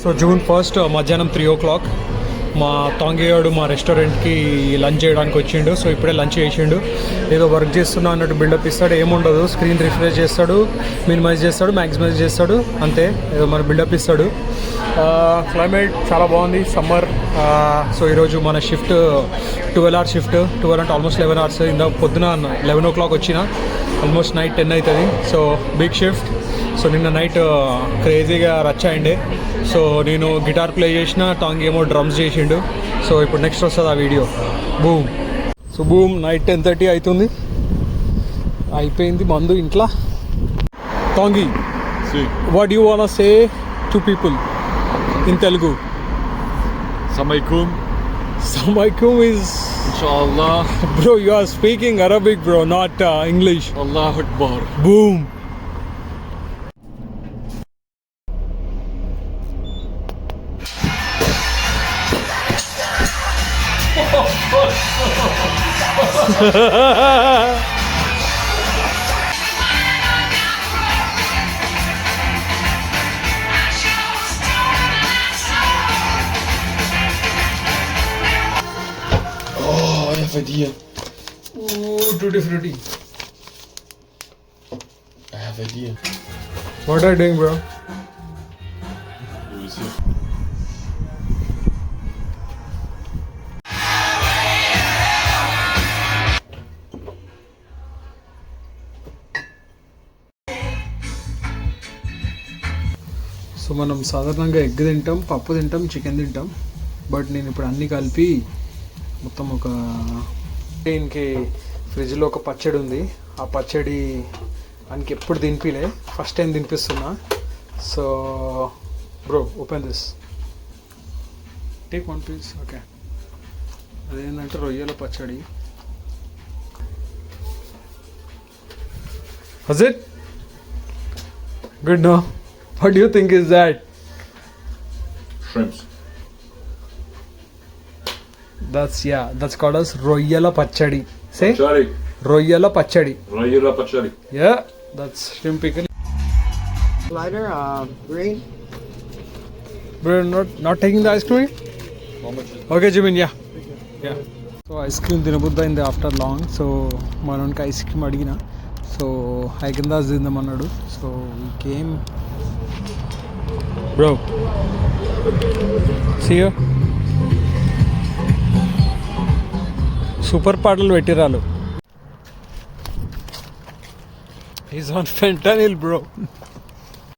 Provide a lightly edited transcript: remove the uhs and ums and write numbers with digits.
So June 1st మధ్యాహ్నం 3 o'clock మా తాంగేయుడు మా రెస్టారెంట్కి లంచ్ చేయడానికి వచ్చిండు. సో ఇప్పుడే లంచ్ చేసిండు. ఏదో వర్క్ చేస్తున్నా అన్నట్టు బిల్డప్ ఇస్తాడు. ఏముండదు, స్క్రీన్ రిఫ్రెష్ చేస్తాడు, మినిమైజ్ చేస్తాడు, మ్యాక్సిమైజ్ చేస్తాడు, అంతే. ఏదో మన బిల్డప్ ఇస్తాడు. క్లైమేట్ చాలా బాగుంది, సమ్మర్. సో ఈరోజు మన షిఫ్ట్ 12 hours షిఫ్ట్. 12 అంటే ఆల్మోస్ట్ 11 hours. ఇందా పొద్దున 11 o'clock వచ్చిన, ఆల్మోస్ట్ నైట్ 10 అవుతుంది. So big shift. సో నిన్న నైట్ క్రేజీగా రచ్ అయిండే. సో నేను గిటార్ ప్లే చేసిన, టాంగ్ ఏమో డ్రమ్స్ చేసిండు. సో ఇప్పుడు నెక్స్ట్ వస్తుంది ఆ video. Boom. So boom, night 10:30 అవుతుంది. అయిపోయింది మందు ఇంట్లో. టాంగి, what you want say to people in Telugu? Assalamualaikum. Assalamualaikum is... Inshallah. Bro, you are speaking Arabic, bro, not English. Allahu Akbar. Boom. I have idea. Ooh, tutti frutti. I have idea. What are you doing, bro? You will see. So మనం సాధారణంగా egg తింటాం, పప్పు తింటాం, chicken తింటాం. But నేను ఇప్పుడు అన్నీ కలిపి మొత్తం ఒక దీనికి ఫ్రిడ్జ్లో ఒక పచ్చడి ఉంది. ఆ పచ్చడి ఆయనకి ఎప్పుడు తినిపిలే, ఫస్ట్ టైం తినిపిస్తున్నా. So bro, open this, take 1 piece. Okay, అదేంటంటే రొయ్యల పచ్చడి. Was it good? No, what do you think is that? Shrimps. That's called as royyala pachadi. Say Pachadi. royyala pachadi. Royala pachadi. Yeah, that's shrimp pickle. Lighter, green. Bro, not taking the ice cream? How much is Okay, Jimin, yeah. So ice cream తినబుద్దైంది after long. So మనోనికి ice cream అడిగిన. So హైకిందాస్ తిందామన్నాడు. So we came. Bro, see you. Super పాటలు పెట్టిరాలు. Is on fentanyl bro.